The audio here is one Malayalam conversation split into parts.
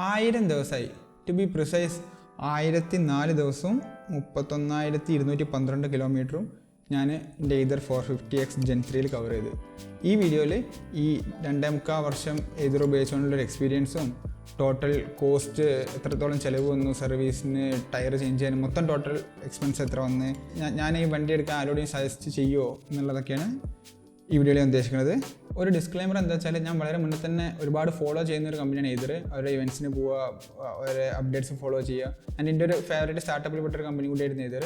1000 ദിവസമായി. ടു ബി പ്രിസൈസ് 1004 ദിവസവും 31,212 കിലോമീറ്ററും ഞാൻ എൻ്റെ എയ്തർ 450X Gen 3 കവർ ചെയ്ത്. ഈ വീഡിയോയിൽ ഈ 2.25 വർഷം എയ്തർ ഉപയോഗിച്ചുകൊണ്ടുള്ളൊരു എക്സ്പീരിയൻസും ടോട്ടൽ കോസ്റ്റ് എത്രത്തോളം ചിലവ് വന്നു, സർവീസിന്, ടയർ ചേഞ്ച് ചെയ്യാൻ മൊത്തം ടോട്ടൽ എക്സ്പെൻസ് എത്ര വന്ന്, ഞാൻ ഈ വണ്ടി എടുക്കാൻ ആരോടെയും സജസ്റ്റ് ചെയ്യുമോ എന്നുള്ളതൊക്കെയാണ് ഈ വീഡിയോയിൽ ഞാൻ ഉദ്ദേശിക്കുന്നത്. ഒരു ഡിസ്ക്ലെയിമർ എന്താ വെച്ചാൽ, ഞാൻ വളരെ മുന്നേ തന്നെ ഒരുപാട് ഫോളോ ചെയ്യുന്ന ഒരു കമ്പനിയാണ് എയ്തർ. അവരുടെ ഇവൻറ്റ്സിന് പോവുക, അവരുടെ അപ്ഡേറ്റ്സ് ഫോളോ ചെയ്യുക. ആൻഡ് എൻ്റെ ഒരു ഫേവറേറ്റ് സ്റ്റാർട്ടപ്പിൽ പെട്ടൊരു കമ്പനി കൂടിയായിരുന്നു Ather.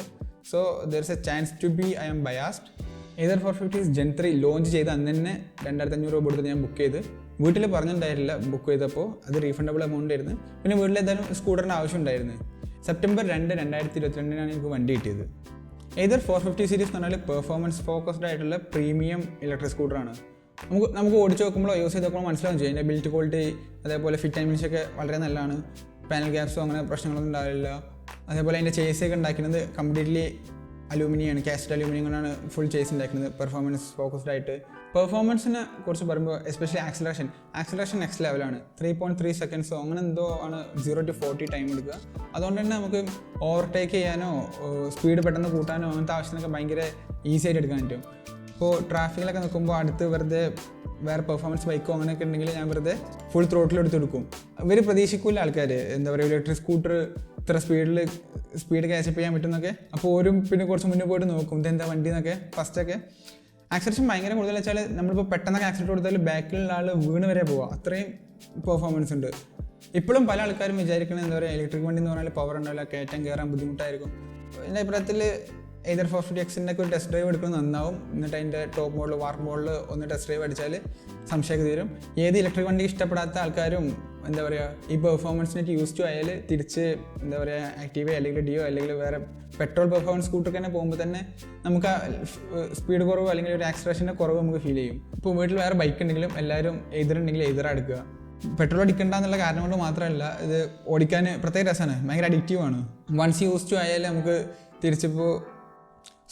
So there is a chance to be I'm biased. Ather 450 Gen 3 launch ചെയ്ത് അന്ന് തന്നെ 2,500 രൂപ കൊടുത്ത് ഞാൻ ബുക്ക് ചെയ്ത്. വീട്ടിൽ പറഞ്ഞിട്ടുണ്ടായിരുന്നില്ല ബുക്ക് ചെയ്തപ്പോൾ, അത് റീഫണ്ടബിൾ എമൗണ്ട് ആയിരുന്നു. പിന്നെ വീട്ടിൽ എന്തായാലും സ്കൂട്ടറിൻ്റെ ആവശ്യം ഉണ്ടായിരുന്നു. സെപ്റ്റംബർ 2, 2022 എനിക്ക് വണ്ടി കിട്ടിയത്. എയ്തർ 450 സീരീസ് എന്ന് പറഞ്ഞാൽ പെർഫോമൻസ് ഫോക്കസ്ഡ് ആയിട്ടുള്ള പ്രീമിയം ഇലക്ട്രിക് സ്കൂട്ടറാണ്. നമുക്ക് ഓടിച്ച് നോക്കുമ്പോഴോ യൂസ് ചെയ്ത് നോക്കുമ്പോൾ മനസ്സിലാവും ചെയ്യും. അതിൻ്റെ ബിൽറ്റ് ക്വാളിറ്റി, അതേപോലെ ഫിറ്റ് ആൻഡ് ഫിനിഷ് ഒക്കെ വളരെ നല്ലതാണ്. പാനൽ ഗ്യാപ്സോ അങ്ങനെ പ്രശ്നങ്ങളൊന്നും ഉണ്ടാവില്ല. അതേപോലെ അതിൻ്റെ ചേസൊക്കെ ഉണ്ടാക്കുന്നത് കംപ്ലീറ്റ്ലി അലൂമിനിയാണ്, കാസ്റ്റ് അലൂമിനിയം കൊണ്ടാണ് ഫുൾ ചേസ് ഉണ്ടാക്കുന്നത്. പെർഫോമൻസ് ഫോക്കസ്ഡ് ആയിട്ട്. പെർഫോമൻസിനെ കുറിച്ച് പറയുമ്പോൾ എസ്പെഷ്യലി ആക്സിലറേഷൻ നെക്സ്റ്റ് ലെവലാണ്. 3.3 സെക്കൻഡ്സോ അങ്ങനെ എന്തോ ആണ് 0 to 40 ടൈം എടുക്കുക. അതുകൊണ്ട് തന്നെ നമുക്ക് ഓവർടേക്ക് ചെയ്യാനോ സ്പീഡ് പെട്ടെന്ന് കൂട്ടാനോ അങ്ങനത്തെ ആവശ്യത്തിനൊക്കെ ഭയങ്കര ഈസി ആയിട്ട് എടുക്കാൻ പറ്റും. ഇപ്പോൾ ട്രാഫിക്കിലൊക്കെ നിൽക്കുമ്പോൾ അടുത്ത് വെറുതെ വേറെ പെർഫോമൻസ് ബൈക്കോ അങ്ങനെയൊക്കെ ഉണ്ടെങ്കിൽ ഞാൻ വെറുതെ ഫുൾ ത്രോട്ടിൽ എടുത്തെടുക്കും. ഇവർ പ്രതീക്ഷിക്കില്ല ആൾക്കാർ, എന്താ പറയുക, ഇലക്ട്രിക് സ്കൂട്ടർ ഇത്ര സ്പീഡ് ക്യാച്ചപ്പ് ചെയ്യാൻ പറ്റുമെന്നൊക്കെ. അപ്പോൾ ഓരും പിന്നെ കുറച്ച് മുന്നേ പോയിട്ട് നോക്കും ഇതെന്താ വണ്ടി എന്നൊക്കെ. ഫസ്റ്റൊക്കെ ആക്സിലേഷൻ ഭയങ്കര കൂടുതൽ വെച്ചാൽ നമ്മളിപ്പോൾ പെട്ടെന്നൊക്കെ ആക്സിലേറ്റ് കൊടുത്താൽ ബാക്കിലുള്ള ആൾ വീണ് വരെ പോവുക, അത്രയും പെർഫോമൻസ് ഉണ്ട്. ഇപ്പോഴും പല ആൾക്കാരും വിചാരിക്കുന്നത് എന്താ പറയുക, ഇലക്ട്രിക് വണ്ടി എന്ന് പറഞ്ഞാൽ പവർ ഉണ്ടാവില്ല, കയറ്റം കയറാൻ ബുദ്ധിമുട്ടായിരിക്കും. എൻ്റെ അഭിപ്രായത്തിൽ എയ്തർ 450Xൻ്റെ ഒക്കെ ഒരു ടെസ്റ്റ് ഡ്രൈവ് എടുക്കുന്നത് നന്നാവും. എന്നിട്ട് അതിൻ്റെ ടോപ്പ് മോഡൽ, വാർക്ക് മോഡൽ ഒന്ന് ടെസ്റ്റ് ഡ്രൈവ് അടിച്ചാൽ സംശയമൊക്കെ തീരും. ഏത് ഇലക്ട്രിക് വണ്ടി ഇഷ്ടപ്പെടാത്ത ആൾക്കാരും എന്താ പറയുക, ഈ പെർഫോമൻസിനായിട്ട് യൂസ് ടു ആയാൽ തിരിച്ച് എന്താ പറയുക ആക്റ്റീവ അല്ലെങ്കിൽ ഡിയോ അല്ലെങ്കിൽ വേറെ പെട്രോൾ പെർഫോമൻസ് സ്കൂട്ടർ തന്നെ പോകുമ്പോൾ തന്നെ നമുക്ക് ആ സ്പീഡ് കുറവ് അല്ലെങ്കിൽ ഒരു ആക്സിലറേഷൻ്റെ കുറവ് നമുക്ക് ഫീൽ ചെയ്യും. ഇപ്പോൾ വീട്ടിൽ വേറെ ബൈക്ക് ഉണ്ടെങ്കിലും എല്ലാവരും എയ്തറുണ്ടെങ്കിൽ എയ്തർ എടുക്കുക. പെട്രോൾ അടിക്കണ്ട എന്നുള്ള കാരണം കൊണ്ട് മാത്രമല്ല, ഇത് ഓടിക്കാൻ പ്രത്യേക രസമാണ്, ഭയങ്കര അഡിക്റ്റീവാണ്. വൺസ് യൂസ് ടു ആയാൽ നമുക്ക് തിരിച്ചിപ്പോൾ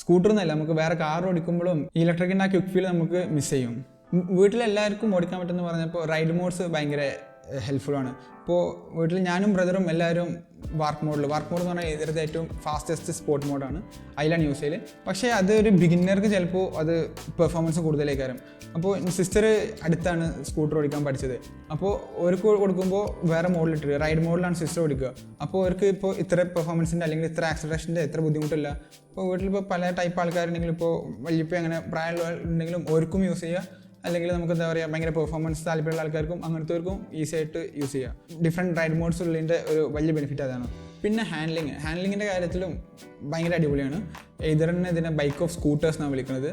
സ്കൂട്ടർ എന്നല്ല, നമുക്ക് വേറെ കാർ ഓടിക്കുമ്പോഴും ഈ ഇലക്ട്രിക്കിൻ്റെ ആ ക്വിക്ക് ഫീൽ നമുക്ക് മിസ് ചെയ്യും. വീട്ടിലെല്ലാവർക്കും ഓടിക്കാൻ പറ്റുമെന്ന് പറഞ്ഞപ്പോൾ റൈഡ് മോഡ്സ് ഭയങ്കര ഹെൽപ്ഫുള്ളാണ്. ഇപ്പോൾ വീട്ടിൽ ഞാനും ബ്രദറും എല്ലാവരും വാർക്ക് മോഡ് എന്ന് പറഞ്ഞാൽ ഇതിലത്തെ ഏറ്റവും ഫാസ്റ്റസ്റ്റ് സ്പോർട്ട് മോഡാണ്, അതിലാണ് യൂസ് ചെയ്യൽ. പക്ഷേ അതൊരു ബിഗിന്നർക്ക് ചിലപ്പോൾ അത് പെർഫോമൻസ് കൂടുതലേക്കാരം. അപ്പോൾ സിസ്റ്റർ അടുത്താണ് സ്കൂട്ടർ ഓടിക്കാൻ പഠിച്ചത്. അപ്പോൾ അവർക്ക് കൊടുക്കുമ്പോൾ വേറെ മോഡിലിട്ട് റൈഡ് മോഡിലാണ് സിസ്റ്റർ ഓടിക്കുക. അപ്പോൾ അവർക്ക് ഇപ്പോൾ ഇത്ര പെർഫോമൻസിൻ്റെ അല്ലെങ്കിൽ ഇത്ര ആക്സിലറേഷൻ്റെ എത്ര ബുദ്ധിമുട്ടില്ല. ഇപ്പോൾ വീട്ടിലിപ്പോൾ പല ടൈപ്പ് ആൾക്കാരുണ്ടെങ്കിലും, ഇപ്പോൾ വലിയപ്പോൾ അങ്ങനെ പ്രായമുള്ള ഉണ്ടെങ്കിലും അവർക്കും യൂസ് ചെയ്യുക. അല്ലെങ്കിൽ നമുക്ക് എന്താ പറയുക, ഭയങ്കര പെർഫോമൻസ് താല്പര്യമുള്ള ആൾക്കാർക്കും അങ്ങനത്തെവർക്കും ഈസി ആയിട്ട് യൂസ് ചെയ്യാം. ഡിഫറെൻറ്റ് റൈഡ് മോഡ്സ് ഉള്ളതിൻ്റെ ഒരു വലിയ ബെനിഫിറ്റ് അതാണ്. പിന്നെ ഹാൻഡ്ലിങ്ങിൻ്റെ കാര്യത്തിലും ഭയങ്കര അടിപൊളിയാണ്. ഇതിനെ ബൈക്ക് ഓഫ് സ്കൂട്ടേഴ്സ് എന്നാണ് വിളിക്കുന്നത്.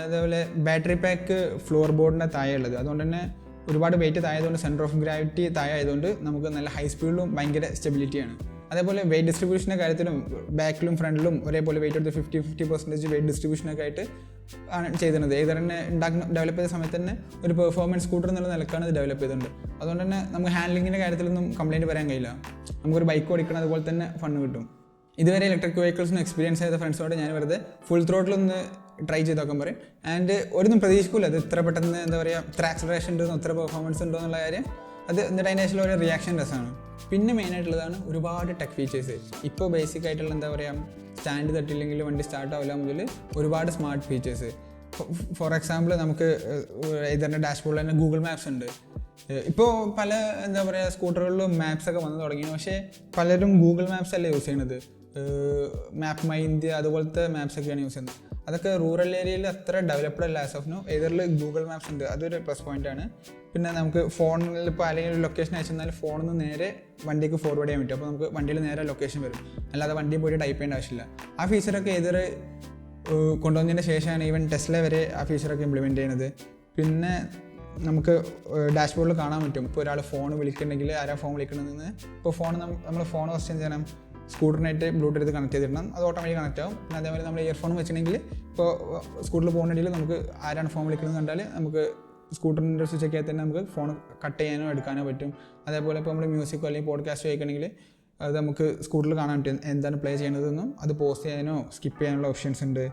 അതേപോലെ ബാറ്ററി പാക്ക് ഫ്ലോർ ബോർഡിൻ്റെ താഴെ ഉള്ളത്, അതുകൊണ്ട് തന്നെ ഒരുപാട് വെയിറ്റ് താഴെതുകൊണ്ട് സെൻറ്റർ ഓഫ് ഗ്രാവിറ്റി താഴെ ആയതുകൊണ്ട് നമുക്ക് നല്ല ഹൈ സ്പീഡിലും ഭയങ്കര സ്റ്റെബിലിറ്റിയാണ്. അതേപോലെ വെയിറ്റ് ഡിസ്ട്രിബ്യൂഷൻ്റെ കാര്യത്തിലും ബാക്കിലും ഫ്രണ്ടിലും ഒരേപോലെ വെയിറ്റ് എടുത്ത് 50% വെയിറ്റ് ഡിസ്ട്രിബ്യൂഷനൊക്കെ ആയിട്ട് ആണ് ചെയ്തിരുന്നത്. ഏതറിനെ ഡെവലപ്പ് ചെയ്ത സമയത്ത് തന്നെ ഒരു പെർഫോമൻസ് സ്കൂട്ടർ എന്നുള്ള നിലക്കാണ് ഇത് ഡെവലപ്പ് ചെയ്തിട്ടുണ്ട്. അതുകൊണ്ട് തന്നെ നമുക്ക് ഹാൻഡ്ലിങ്ങിൻ്റെ കാര്യത്തിലൊന്നും കംപ്ലയിൻറ്റ് പറയാൻ കഴിയില്ല. നമുക്കൊരു ബൈക്ക് ഓടിക്കണം, അതുപോലെ തന്നെ ഫണ്ട് കിട്ടും. ഇതുവരെ ഇലക്ട്രിക് വെഹിക്കിൾസിന് എക്സ്പീരിയൻസ് ചെയ്ത ഫ്രണ്ട്സോട് ഞാൻ വെറുതെ ഫുൾ ത്രോട്ടിലൊന്ന് ട്രൈ ചെയ്ത് നോക്കാൻ പറയും. ആൻഡ് ഒരൊന്നും പ്രതീക്ഷിക്കില്ല അത് ഇത്ര പെട്ടെന്ന് എന്താ പറയുക, ഇത്ര ആക്സിലറേഷൻ ഉണ്ടോ, ഇത്ര പെർഫോമൻസ് ഉണ്ടോ എന്നുള്ള കാര്യം. അത് എന്നിട്ട് അതിൻ്റെ ശേഷം ഒരു റിയാക്ഷൻ രസമാണ്. പിന്നെ മെയിനായിട്ടുള്ളതാണ് ഒരുപാട് ടെക് ഫീച്ചേഴ്സ്. ഇപ്പോൾ ബേസിക് ആയിട്ടുള്ള എന്താ പറയുക, സ്റ്റാൻഡ് തട്ടില്ലെങ്കിൽ വണ്ടി സ്റ്റാർട്ട് ആവില്ല മുതൽ ഒരുപാട് സ്മാർട്ട് ഫീച്ചേഴ്സ്. ഫോർ എക്സാമ്പിൾ നമുക്ക് ഇതിൻ്റെ ഡാഷ്ബോർഡിൽ തന്നെ ഗൂഗിൾ മാപ്സ് ഉണ്ട്. ഇപ്പോൾ പല എന്താ പറയുക സ്കൂട്ടറുകളിലും മാപ്സൊക്കെ വന്നു തുടങ്ങി. പക്ഷേ പലരും ഗൂഗിൾ മാപ്സ് അല്ല യൂസ് ചെയ്യുന്നത്, മാപ്പ് മൈ ഇന്ത്യ അതുപോലത്തെ മാപ്സൊക്കെയാണ് യൂസ് ചെയ്യുന്നത്. അതൊക്കെ റൂറൽ ഏരിയയിൽ അത്ര ഡെവലപ്ഡ് അല്ല ആസ് ഓഫ് നോ. ഏതറിൽ ഗൂഗിൾ മാപ്സ് ഉണ്ട്, അതൊരു പ്ലസ് പോയിൻ്റാണ്. പിന്നെ നമുക്ക് ഫോണിൽ ഇപ്പോൾ അല്ലെങ്കിൽ ഒരു ലൊക്കേഷൻ അയച്ചു തന്നാൽ ഫോണിൽ നിന്ന് നേരെ വണ്ടിക്ക് ഫോർവേഡ് ചെയ്യാൻ പറ്റും. അപ്പോൾ നമുക്ക് വണ്ടിയിൽ നേരെ ലൊക്കേഷൻ വരും, അല്ലാതെ വണ്ടിയിൽ പോയിട്ട് ടൈപ്പ് ചെയ്യേണ്ട ആവശ്യമില്ല. ആ ഫീച്ചറൊക്കെ ഏതർ കൊണ്ടുവന്നതിന് ശേഷമാണ് ഈവൻ ടെസ്ല വരെ ആ ഫീച്ചറൊക്കെ ഇംപ്ലിമെൻറ്റ് ചെയ്യുന്നത്. പിന്നെ നമുക്ക് ഡാഷ്ബോർഡിൽ കാണാൻ പറ്റും, ഇപ്പോൾ ഒരാൾ ഫോൺ വിളിക്കുന്നുണ്ടെങ്കിൽ ആരാ ഫോൺ വിളിക്കണമെന്ന്. ഇപ്പോൾ നമ്മൾ ഫോൺ ക്വസ്റ്റ്യൻ ചെയ്യണം, സ്കൂട്ടറിനായിട്ട് ബ്ലൂടൂത്ത് കണക്ട് ചെയ്തിടണം, അത് ഓട്ടോമാറ്റിക് കണക്ട് ആവും. പിന്നെ അതേപോലെ നമ്മൾ ഇയർഫോൺ വെച്ചിട്ടുണ്ടെങ്കിൽ ഇപ്പോൾ സ്കൂട്ടറിൽ പോകുന്നുണ്ടെങ്കിൽ നമുക്ക് ആരാണ് ഫോൺ വിളിക്കുന്നത് കണ്ടാൽ നമുക്ക് സ്കൂട്ടറിൻ്റെ സ്വിച്ച് ഒക്കെ തന്നെ നമുക്ക് ഫോൺ കട്ട് ചെയ്യാനോ എടുക്കാനോ പറ്റും. അതേപോലെ ഇപ്പോൾ നമ്മൾ മ്യൂസിക്കോ അല്ലെങ്കിൽ പോഡ്കാസ്റ്റോ കേൾക്കണമെങ്കിൽ അത് നമുക്ക് സ്കൂട്ടറിൽ കാണാൻ പറ്റും എന്താണ് പ്ലേ ചെയ്യുന്നതെന്നും, അത് പോസ് ചെയ്യാനോ സ്കിപ്പ് ചെയ്യാനുള്ള ഓപ്ഷൻസ് ഉണ്ട്.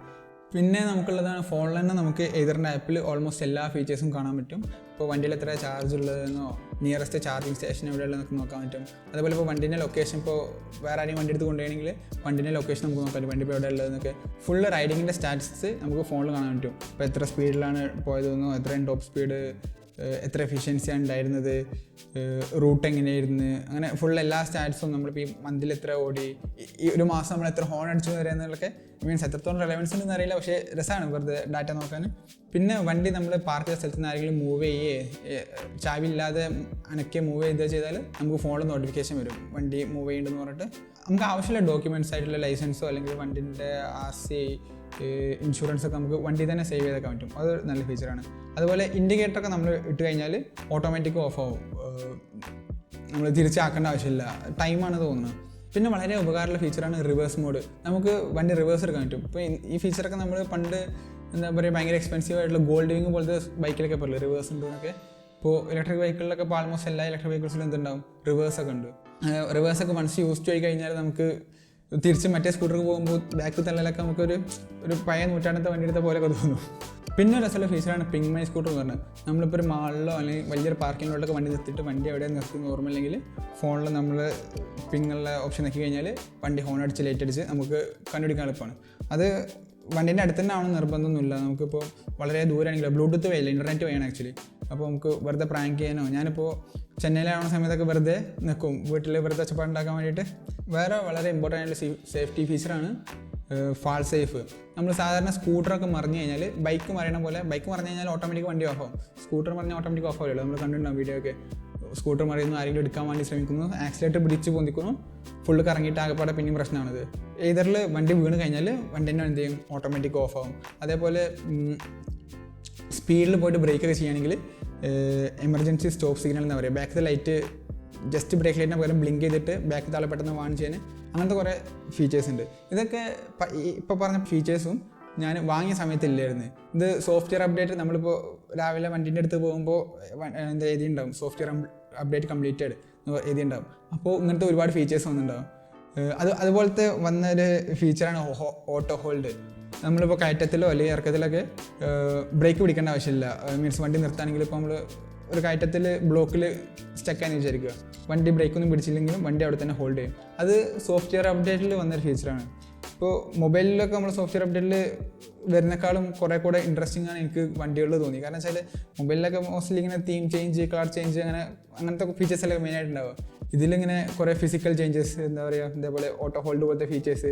പിന്നെ നമുക്കുള്ളതാണ് ഫോണിൽ തന്നെ നമുക്ക് എയ്തറിൻ്റെ ആപ്പിൽ ഓൾമോസ്റ്റ് എല്ലാ ഫീച്ചേഴ്സും കാണാൻ പറ്റും. ഇപ്പോൾ വണ്ടിയിൽ എത്ര ചാർജ് ഉള്ളതെന്നോ നിയറസ്റ്റ് ചാർജിങ് സ്റ്റേഷൻ എവിടെയുള്ളതെന്നൊക്കെ നോക്കാൻ പറ്റും. അതുപോലെ ഇപ്പോൾ വണ്ടീൻ്റെ ലൊക്കേഷൻ, ഇപ്പോൾ വേറെ ആരെയും വണ്ടി എടുത്ത് കൊണ്ടുപോകണമെങ്കിൽ വണ്ടീൻ്റെ ലൊക്കേഷൻ നമുക്ക് നോക്കാൻ പറ്റും, വണ്ടി ഇപ്പോൾ എവിടെ ഉള്ളതെന്നൊക്കെ. ഫുള്ള് റൈഡിങ്ങിൻ്റെ സ്റ്റാറ്റസ് നമുക്ക് ഫോണിൽ കാണാൻ പറ്റും. ഇപ്പോൾ എത്ര സ്പീഡിലാണ് പോയതെന്നോ, എത്രയും ടോപ്പ് സ്പീഡ്, എത്ര എഫിഷ്യൻസിയാണ് ഉണ്ടായിരുന്നത്, റൂട്ട് എങ്ങനെയായിരുന്നു, അങ്ങനെ ഫുൾ എല്ലാ സ്റ്റാറ്റ്സും നമ്മളിപ്പോൾ ഈ മന്തിൽ എത്ര ഓടി, ഈ ഒരു മാസം നമ്മൾ എത്ര ഹോൺ അടിച്ചു വരുന്നതൊക്കെ മീൻസ് എത്രത്തോളം റെലവൻസ് ഉണ്ടെന്ന് അറിയില്ല, പക്ഷേ രസമാണ് വെറുതെ ഡാറ്റ നോക്കാൻ. പിന്നെ വണ്ടി നമ്മൾ പാർക്ക് ചെയ്ത സ്ഥലത്ത് നിന്ന് ആരെങ്കിലും മൂവ് ചാവി ഇല്ലാതെ അനക്കെ മൂവ് ചെയ്താൽ നമുക്ക് ഫോണിൽ നോട്ടിഫിക്കേഷൻ വരും വണ്ടി മൂവ് ചെയ്യുന്നുണ്ടെന്ന് പറഞ്ഞിട്ട്. നമുക്ക് ആവശ്യമുള്ള ഡോക്യുമെൻറ്റ്സ് ആയിട്ടുള്ള ലൈസൻസോ അല്ലെങ്കിൽ വണ്ടിൻ്റെ RC, ഇൻഷുറൻസ് ഒക്കെ നമുക്ക് വണ്ടി തന്നെ സേവ് ചെയ്തൊക്കെ പറ്റും. അത് നല്ല ഫീച്ചറാണ്. അതുപോലെ ഇൻഡിക്കേറ്ററൊക്കെ നമ്മൾ ഇട്ട് കഴിഞ്ഞാൽ ഓട്ടോമാറ്റിക് ഓഫ് ആവും, നമ്മൾ തിരിച്ചാക്കേണ്ട ആവശ്യമില്ല, ടൈമാണ് തോന്നുന്നത്. പിന്നെ വളരെ ഉപകാരമുള്ള ഫീച്ചറാണ് റിവേഴ്സ് മോഡ്. നമുക്ക് വണ്ടി റിവേഴ്സ് എടുക്കാൻ പറ്റും. ഇപ്പോൾ ഈ ഫീച്ചറൊക്കെ നമ്മൾ പണ്ട് എന്താ പറയുക ഭയങ്കര എക്സ്പെൻസീവ് ആയിട്ടുള്ള ഗോൾഡ് വിങ് പോലത്തെ ബൈക്കിലൊക്കെ പറയില്ല റിവേഴ്സ് ഉണ്ട് എന്നൊക്കെ. ഇപ്പോൾ ഇലക്ട്രിക് വെഹിക്കിളിലൊക്കെ ഇപ്പോൾ ആൾമോസ്റ്റ് എല്ലാ ഇലക്ട്രിക് വെഹിക്കിൾസിലും എന്തുണ്ടാവും, റിവേഴ്സൊക്കെ ഉണ്ട്. റിവേഴ്സൊക്കെ വൺസ് യൂസ് ആയി കഴിഞ്ഞാൽ നമുക്ക് തിരിച്ച് മറ്റേ സ്കൂട്ടർക്ക് പോകുമ്പോൾ ബാക്ക് തള്ളലൊക്കെ നമുക്കൊരു പഴയ നൂറ്റാണ്ടത്തെ വണ്ടി എടുത്ത പോലെയൊക്കെ തോന്നും. പിന്നെ ഒരു രസമുള്ള ഫീച്ചറാണ് പിങ് മൈ സ്കൂട്ടർ എന്ന് പറഞ്ഞത്. നമ്മളിപ്പോൾ ഒരു മാളിലോ അല്ലെങ്കിൽ വലിയൊരു പാർക്കിങ്ങിലോട്ടൊക്കെ വണ്ടി നിർത്തിയിട്ട് വണ്ടി എവിടെ നിർത്തി ഓർമ്മയില്ലെങ്കിൽ ഫോണിൽ നമ്മൾ പിങ്ങുള്ള ഓപ്ഷൻ നോക്കി കഴിഞ്ഞാൽ വണ്ടി ഹോൺ അടിച്ച് ലൈറ്റ് അടിച്ച് നമുക്ക് കണ്ടുപിടിക്കാൻ എളുപ്പമാണ്. അത് വണ്ടീൻ്റെ അടുത്ത് തന്നെ ആവണം നിർബന്ധമൊന്നുമില്ല. നമുക്കിപ്പോൾ വളരെ ദൂരമാണെങ്കിൽ ബ്ലൂടൂത്ത് വഴിയില്ല, ഇൻ്റർനെറ്റ് വഴിയാണ് ആക്ച്വലി. അപ്പോൾ നമുക്ക് വെറുതെ പ്രാങ്ക് ചെയ്യാനോ, ഞാനിപ്പോൾ ചെന്നൈയിലാവുന്ന സമയത്തൊക്കെ വെറുതെ നിൽക്കും വീട്ടിൽ വെറുതെ ഒച്ചപ്പാടുണ്ടാക്കാൻ വേണ്ടിയിട്ട്. വേറെ വളരെ ഇമ്പോർട്ടൻ്റ് ആയിട്ടുള്ള സേഫ്റ്റി ഫീച്ചറാണ് ഫാൾ സേഫ്. നമ്മൾ സാധാരണ സ്കൂട്ടറൊക്കെ മറിഞ്ഞു കഴിഞ്ഞാൽ ബൈക്ക് മറിയണ പോലെ, ബൈക്ക് മറിഞ്ഞു കഴിഞ്ഞാൽ ഓട്ടോമാറ്റിക് വണ്ടി ഓഫ് ആവും, സ്കൂട്ടർ മറിഞ്ഞാൽ ഓട്ടോമാറ്റിക് ഓഫ് ആവില്ല. നമ്മൾ കണ്ടിട്ടുണ്ടാവും വീഡിയോ ഒക്കെ. സ്കൂട്ടർ മറിയുന്നു, ആരെങ്കിലും എടുക്കാൻ വേണ്ടി ശ്രമിക്കുന്നു, ആക്സിലേറ്റർ പിടിച്ച് പൊന്തിക്കുന്നു, ഫുള്ള് കറങ്ങിയിട്ട് ആകെപ്പാടെ പിന്നെയും പ്രശ്നമാണിത്. ഏതറിൽ വണ്ടി വീണ് കഴിഞ്ഞാൽ വണ്ടി തന്നെ എന്ത് ചെയ്യും, ഓട്ടോമാറ്റിക് ഓഫ് ആവും. അതേപോലെ സ്പീഡിൽ പോയിട്ട് ബ്രേക്കൊക്കെ ചെയ്യുകയാണെങ്കിൽ എമർജൻസി സ്റ്റോപ്പ് സിഗ്നൽ എന്ന് പറയുക, ബാക്കിലെ ലൈറ്റ് ജസ്റ്റ് ബ്രേക്ക് ലൈറ്റിനെ പകരം ബ്ലിങ്ക് ചെയ്തിട്ട് ബാക്ക് താളെ പെട്ടെന്ന് വാൺ ചെയ്യാൻ, അങ്ങനത്തെ കുറേ ഫീച്ചേഴ്സ് ഉണ്ട്. ഇതൊക്കെ ഇപ്പോൾ പറഞ്ഞ ഫീച്ചേഴ്സും ഞാൻ വാങ്ങിയ സമയത്തില്ലായിരുന്നു. ഇത് സോഫ്റ്റ്വെയർ അപ്ഡേറ്റ് നമ്മളിപ്പോൾ രാവിലെ വണ്ടീൻ്റെ അടുത്ത് പോകുമ്പോൾ എന്താ എഴുതിയുണ്ടാവും, സോഫ്റ്റ്വെയർ അപ്ഡേറ്റ് കംപ്ലീറ്റഡ് എഴുതിയുണ്ടാവും. അപ്പോൾ ഇങ്ങനത്തെ ഒരുപാട് ഫീച്ചേഴ്സ് വന്നിട്ടുണ്ടാവും. അതുപോലത്തെ വന്നൊരു ഫീച്ചറാണ് ഓട്ടോ ഹോൾഡ്. നമ്മളിപ്പോൾ കയറ്റത്തിലോ അല്ലെങ്കിൽ ഇറക്കത്തിലൊക്കെ ബ്രേക്ക് പിടിക്കേണ്ട ആവശ്യമില്ല. മീൻസ് വണ്ടി നിർത്താണെങ്കിൽ ഇപ്പോൾ നമ്മൾ ഒരു കയറ്റത്തിൽ ബ്ലോക്കിൽ സ്റ്റക്കാന്ന് വിചാരിക്കുക, വണ്ടി ബ്രേക്കൊന്നും പിടിച്ചില്ലെങ്കിലും വണ്ടി അവിടെ തന്നെ ഹോൾഡ് ചെയ്യും. അത് സോഫ്റ്റ്വെയർ അപ്ഡേറ്റിൽ വന്നൊരു ഫീച്ചറാണ്. ഇപ്പോൾ മൊബൈലിലൊക്കെ നമ്മൾ സോഫ്റ്റ്വെയർ അപ്ഡേറ്റിൽ വരുന്നേക്കാളും കുറേ കൂടെ ഇൻട്രസ്റ്റിംഗ് ആണ് എനിക്ക് വണ്ടികളിൽ തോന്നി. കാരണം വെച്ചാൽ മൊബൈലിലൊക്കെ മോസ്റ്റ്ലി ഇങ്ങനെ തീം ചേഞ്ച്, കളർ ചേഞ്ച്, അങ്ങനത്തെ ഫീച്ചേഴ്സൊക്കെ മെയിനായിട്ട് ഉണ്ടാവുക. ഇതിലിങ്ങനെ കുറേ ഫിസിക്കൽ ചേഞ്ചസ്, എന്താ പറയുക, ഇതേപോലെ ഓട്ടോ ഹോൾഡ് പോലത്തെ ഫീച്ചേഴ്സ്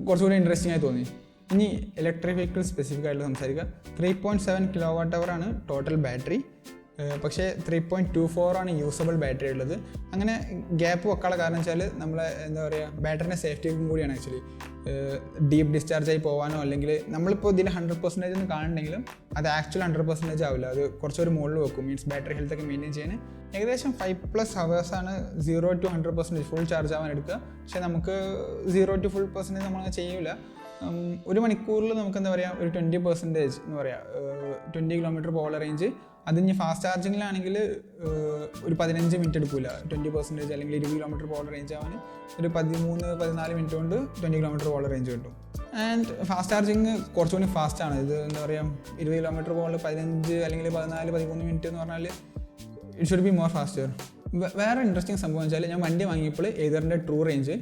കുറച്ചുകൂടി ഇൻട്രസ്റ്റിംഗ് ആയി തോന്നി. ഇനി ഇലക്ട്രിക് വെഹിക്കിൾ സ്പെസിഫിക് ആയിട്ട് സംസാരിക്കുക. 3.7 kWh ആണ് ടോട്ടൽ ബാറ്ററി. പക്ഷേ 3.24 ആണ് യൂസബിൾ ബാറ്ററി ഉള്ളത്. അങ്ങനെ ഗ്യാപ്പ് വെക്കാനുള്ള കാരണം വെച്ചാൽ നമ്മളെ എന്താ പറയുക ബാറ്ററിൻ്റെ സേഫ്റ്റിക്കും കൂടിയാണ് ആക്ച്വലി. ഡീപ്പ് ഡിസ്ചാർജ് ആയി പോകാനോ അല്ലെങ്കിൽ നമ്മളിപ്പോൾ ഇതിൽ 100% എന്ന് കാണുന്നുണ്ടെങ്കിലും അത് ആക്ച്വൽ 100% ആവില്ല. അത് കുറച്ചൊരു മുകളിൽ വെക്കും. മീൻസ് ബാറ്ററി ഹെൽത്ത് ഒക്കെ മെയിൻറ്റെയിൻ ചെയ്യാൻ ഏകദേശം 5+ hours ആണ് 0 to 100% ഫുൾ ചാർജ് ആവാൻ എടുക്കുക. പക്ഷേ നമുക്ക് 0 to full % നമ്മളങ്ങനെ ചെയ്യില്ല. ഒരു മണിക്കൂറിൽ നമുക്ക് എന്താ പറയുക ഒരു 20% എന്ന് പറയാം, 20 km പോകാനുള്ള റേഞ്ച്. അതിന് ഫാസ്റ്റ് ചാർജിങ്ങിലാണെങ്കിൽ ഒരു 15 മിനിറ്റ് എടുക്കില്ല 20% അല്ലെങ്കിൽ 20 km പോകാനുള്ള റേഞ്ച് ആവാൻ ഒരു 13-14 മിനിറ്റ് കൊണ്ട് 20 km പോകാനുള്ള റേഞ്ച് കിട്ടും. ആൻഡ് ഫാസ്റ്റ് ചാർജിങ് കുറച്ചുകൂടി ഫാസ്റ്റാണ്. ഇത് എന്താ പറയുക 20 km പോകാനുള്ള 15 അല്ലെങ്കിൽ 14-13 മിനിറ്റ് എന്ന് പറഞ്ഞാൽ it should be more faster. വേറെ ഇൻട്രസ്റ്റിംഗ് സംഭവം വെച്ചാൽ ഞാൻ വണ്ടി വാങ്ങിയപ്പോൾ ഏതറിൻ്റെ ട്രൂ റേഞ്ച്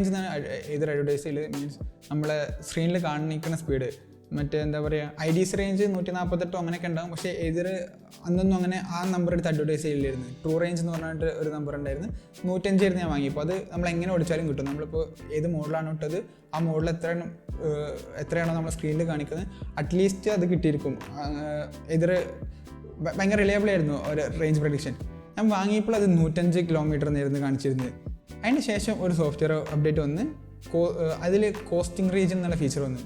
എന്നാണ് ഏതർ അഡ്വർടൈസ് ചെയ്ത്, മീൻസ് നമ്മളെ സ്ക്രീനിൽ കാണിക്കുന്ന സ്പീഡ്. മറ്റേ എന്താ പറയുക IDC റേഞ്ച് 148 അങ്ങനെയൊക്കെ ഉണ്ടാകും. പക്ഷേ ഏതർ അന്നൊന്നും അങ്ങനെ ആ നമ്പർ എടുത്ത് അഡ്വർടൈസ് ചെയ്യില്ലായിരുന്നു. ട്രൂ റേഞ്ച് എന്ന് പറഞ്ഞിട്ട് ഒരു നമ്പർ ഉണ്ടായിരുന്നു, 105 ആയിരുന്നു ഞാൻ വാങ്ങിയപ്പോൾ. അത് നമ്മൾ എങ്ങനെ ഓടിച്ചാലും കിട്ടും. നമ്മളിപ്പോൾ ഏത് മോഡലാണ് ഇട്ടത് ആ മോഡൽ എത്രയാണോ നമ്മൾ സ്ക്രീനിൽ കാണിക്കുന്നത് അറ്റ്ലീസ്റ്റ് അത് കിട്ടിയിരിക്കും. ഏതർ ഭയങ്കര റിലയബിൾ ആയിരുന്നു ഒരു റേഞ്ച് പ്രഡിക്ഷൻ. ഞാൻ വാങ്ങിയപ്പോൾ അത് 105 km എന്നായിരുന്നു കാണിച്ചിരുന്നത്. അതിന് ശേഷം ഒരു സോഫ്റ്റ്വെയർ അപ്ഡേറ്റ് വന്ന് അതിൽ കോസ്റ്റിംഗ് റീജിയൻ എന്നുള്ള ഫീച്ചർ വന്നു.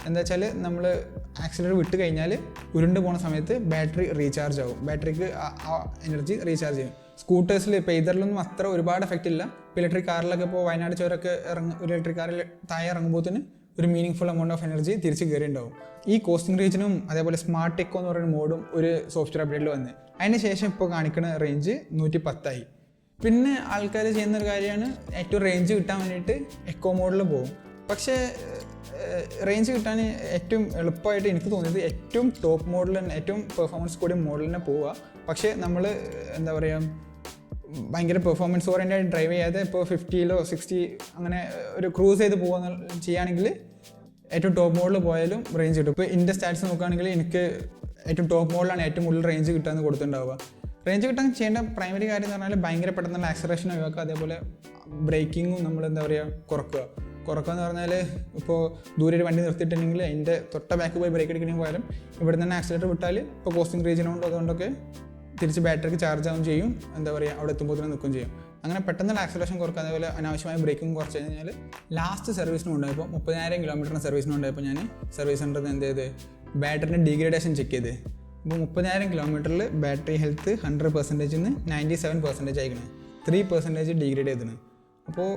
എന്താ വെച്ചാൽ നമ്മൾ ആക്സിലേറ്റർ വിട്ട് കഴിഞ്ഞാൽ ഉരുണ്ട് പോകുന്ന സമയത്ത് ബാറ്ററി റീചാർജ് ആവും, ബാറ്ററിക്ക് ആ എനർജി റീചാർജ് ചെയ്യും. സ്കൂട്ടേഴ്സിൽ ഇപ്പോൾ ഇതറിലൊന്നും അത്ര ഒരുപാട് എഫക്റ്റ് ഇല്ല. ഇപ്പോൾ ഇലക്ട്രിക് കാറിലൊക്കെ ഇപ്പോൾ വയനാട് ചുരമൊക്കെ ഒരു ഇലക്ട്രിക് കാറിൽ താഴെ ഇറങ്ങുമ്പോഴത്തേന് ഒരു meaning full amount of energy തിരിച്ച് കയറിയിട്ടുണ്ടാവും. ഈ കോസ്റ്റിംഗ് റീജിയനും അതേപോലെ സ്മാർട്ട് ടെക്കോ എന്ന് പറയുന്ന മോഡും ഒരു സോഫ്റ്റ്വെയർ അപ്ഡേറ്റിൽ വന്ന് അതിന് ശേഷം ഇപ്പോൾ കാണിക്കുന്ന റേഞ്ച് 110 പിന്നെ ആൾക്കാർ ചെയ്യുന്നൊരു കാര്യമാണ് ഏറ്റവും റേഞ്ച് കിട്ടാൻ വേണ്ടിയിട്ട് എക്കോ മോഡിൽ പോകും. പക്ഷേ റേഞ്ച് കിട്ടാൻ ഏറ്റവും എളുപ്പമായിട്ട് എനിക്ക് തോന്നിയത് ഏറ്റവും ടോപ്പ് മോഡൽ തന്നെ, ഏറ്റവും പെർഫോമൻസ് കൂടിയ മോഡൽ തന്നെ പോവുക. പക്ഷേ നമ്മൾ എന്താ പറയുക, ഭയങ്കര പെർഫോമൻസ് ഓറിയൻറ്റഡ് ഡ്രൈവ് ചെയ്യാതെ ഇപ്പോൾ 50 or 60 അങ്ങനെ ഒരു ക്രൂസ് ചെയ്ത് പോകുക ചെയ്യുകയാണെങ്കിൽ ഏറ്റവും ടോപ്പ് മോഡൽ പോയാലും റേഞ്ച് കിട്ടും. ഇപ്പോൾ എൻ്റെ സ്റ്റാറ്റ്സ് നോക്കുകയാണെങ്കിൽ എനിക്ക് ഏറ്റവും ടോപ്പ് മോഡലാണ് ഏറ്റവും കൂടുതൽ റേഞ്ച് കിട്ടാമെന്ന് കൊടുത്തിട്ടുണ്ടാവുക. റേഞ്ച് കിട്ടാൻ ചെയ്യേണ്ട പ്രൈമറി കാര്യം എന്ന് പറഞ്ഞാൽ ഭയങ്കര പെട്ടെന്നുള്ള ആക്സലറേഷൻ ഒഴിവാക്കുക, അതേപോലെ ബ്രേക്കിങ്ങും നമ്മൾ എന്താ പറയുക കുറക്കുക എന്ന് പറഞ്ഞാൽ ഇപ്പോൾ ദൂരെ ഒരു വണ്ടി നിർത്തിയിട്ടുണ്ടെങ്കിൽ അതിൻ്റെ തൊട്ട ബാക്ക് പോയി ബ്രേക്ക് അടിക്കണമെങ്കിൽ പോയാലും ഇവിടെ തന്നെ ആക്സിലേറ്റർ വിട്ടാൽ ഇപ്പോൾ കോസ്റ്റിംഗ് റീജിയനുണ്ട്, അതുകൊണ്ടൊക്കെ തിരിച്ച് ബാറ്ററിക്ക് ചാർജ് ആവുകയും ചെയ്യും, എന്താ പറയുക അവിടെ എത്തുമ്പോൾ തന്നെ നിൽക്കുകയും ചെയ്യും. അങ്ങനെ പെട്ടെന്നുള്ള ആക്സലേഷൻ കുറക്കുക, അതേപോലെ അനാവശ്യമായ ബ്രേക്കിംഗ് കുറച്ച് കഴിഞ്ഞാൽ ലാസ്റ്റ് സർവീസിനും ഉണ്ടായപ്പോൾ 30,000 കിലോമീറ്ററിന് സർവീസിനും ഉണ്ടായപ്പോൾ ഞാൻ സർവീസ് സെൻ്ററിൽ എന്ത് ചെയ്ത് ബാറ്ററിൻ്റെ ഡീഗ്രേഡേഷൻ ചെക്ക് ചെയ്ത്. ഇപ്പോൾ 30,000 കിലോമീറ്ററിൽ ബാറ്ററി ഹെൽത്ത് 100% 97% ആയിക്കണം, 3% ഡീഗ്രേഡ് ചെയ്തിന്. അപ്പോൾ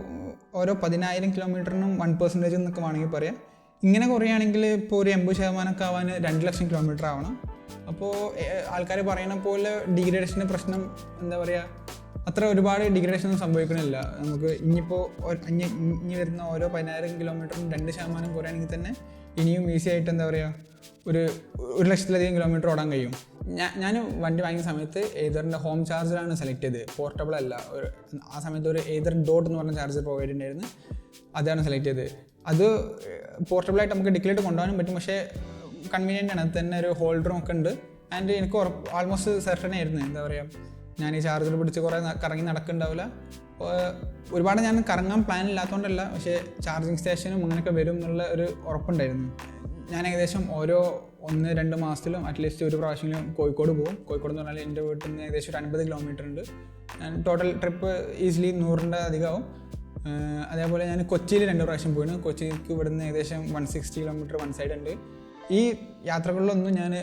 ഓരോ 10,000 കിലോമീറ്ററിനും 1% എന്നൊക്കെ വേണമെങ്കിൽ പറയാം. ഇങ്ങനെ കുറയുകയാണെങ്കിൽ ഇപ്പോൾ ഒരു 80% ആവാൻ 2 ലക്ഷം കിലോമീറ്റർ ആവണം. അപ്പോൾ ആൾക്കാർ പറയുന്ന പോലെ ഡീഗ്രേഡേഷൻ്റെ പ്രശ്നം എന്താ പറയുക, അത്ര ഒരുപാട് ഡീഗ്രേഡേഷൻ ഒന്നും സംഭവിക്കണില്ല. നമുക്ക് ഇനിയിപ്പോൾ ഇനി വരുന്ന ഓരോ 10,000 കിലോമീറ്ററും 2% കുറയാണെങ്കിൽ തന്നെ ഇനിയും ഈസി ആയിട്ട് എന്താ പറയുക 1,00,000 കിലോമീറ്റർ ഓടാൻ കഴിയും. ഞാൻ വണ്ടി വാങ്ങിയ സമയത്ത് ഏതറിൻ്റെ ഹോം ചാർജറാണ് സെലക്ട് ചെയ്തത്, പോർട്ടബിൾ അല്ല. ആ സമയത്ത് ഒരു ഏതർ ഡോട്ട് എന്ന് പറഞ്ഞ ചാർജർ പ്രൊവൈഡ് ഉണ്ടായിരുന്നു, അതാണ് സെലക്ട് ചെയ്തത്. അത് പോർട്ടബിളായിട്ട് നമുക്ക് ഡിക്ലേറ്റ് കൊണ്ടുപോകാനും പറ്റും, പക്ഷേ കൺവീനിയൻ്റ് ആണ്. അത് തന്നെ ഒരു ഹോൾഡറും ഒക്കെ ഉണ്ട്. ആൻഡ് എനിക്ക് ആൾമോസ്റ്റ് സെർട്ടൺ ആയിരുന്നു, എന്താ പറയുക, ഞാൻ ഈ ചാർജർ പിടിച്ച് കുറേ കറങ്ങി നടക്കുന്നുണ്ടാവില്ല. ഒരുപാട് ഞാൻ കറങ്ങാൻ പ്ലാൻ ഇല്ലാത്തതുകൊണ്ടല്ല, പക്ഷേ ചാർജിങ് സ്റ്റേഷനും അങ്ങനെയൊക്കെ വരും എന്നുള്ള ഒരു ഉറപ്പുണ്ടായിരുന്നു. ഞാൻ ഏകദേശം ഓരോ 1-2 മാസത്തിലും അറ്റ്ലീസ്റ്റ് ഒരു പ്രാവശ്യമെങ്കിലും കോഴിക്കോട് പോകും. കോഴിക്കോട് എന്ന് പറഞ്ഞാൽ എൻ്റെ വീട്ടിൽ നിന്ന് ഏകദേശം ഒരു 50 കിലോമീറ്റർ ഉണ്ട്. ഞാൻ ടോട്ടൽ ട്രിപ്പ് ഈസിലി 100ൻ്റെ അധികമാവും. അതേപോലെ ഞാൻ കൊച്ചിയിൽ 2 പ്രാവശ്യം പോയിന്. കൊച്ചിക്ക് ഇവിടുന്ന് ഏകദേശം 160 കിലോമീറ്റർ വൺ സൈഡ് ഉണ്ട്. ഈ യാത്രകളിലൊന്നും ഞാൻ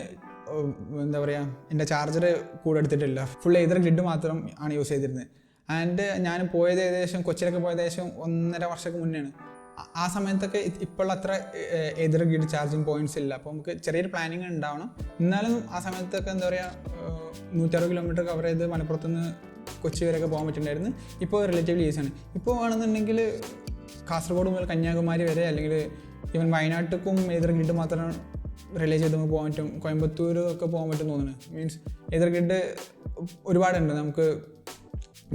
എന്താ പറയുക എൻ്റെ ചാർജർ കൂടെ എടുത്തിട്ടില്ല, ഫുൾ ഏതർ ഗ്രിഡ് മാത്രം ആണ് യൂസ് ചെയ്തിരുന്നത്. ആൻഡ് ഞാൻ പോയത് ഏകദേശം കൊച്ചിയിലൊക്കെ പോയത് ഏകദേശം 1.5 വർഷമൊക്കെ മുന്നെയാണ്. ആ സമയത്തൊക്കെ ഇപ്പോൾ അത്ര ഏതർ ഗ്രിഡ് ചാർജിങ് പോയിന്റ്സ് ഇല്ല. അപ്പോൾ നമുക്ക് ചെറിയൊരു പ്ലാനിങ് ഉണ്ടാവണം. എന്നാലും ആ സമയത്തൊക്കെ എന്താ പറയുക 160 കിലോമീറ്റർ കവർ ചെയ്ത് മലപ്പുറത്തുനിന്ന് കൊച്ചി വരെയൊക്കെ പോകാൻ പറ്റുന്നുണ്ടായിരുന്നു. ഇപ്പോൾ റിലേറ്റീവ്ലി ഈസിയാണ്. ഇപ്പോൾ ആണെന്നുണ്ടെങ്കിൽ കാസർഗോഡ് മുതൽ കന്യാകുമാരി വരെ, അല്ലെങ്കിൽ ഈവൻ വയനാട്ടിലേക്കും ഏതർ ഗ്രിഡ് മാത്രം റിലേ ചെയ്ത് നമുക്ക് പോകാൻ പറ്റും. കോയമ്പത്തൂർ ഒക്കെ പോകാൻ പറ്റും തോന്നുന്നു. മീൻസ് ഏതർ ഗ്രിഡ് ഒരുപാടുണ്ട്. നമുക്ക്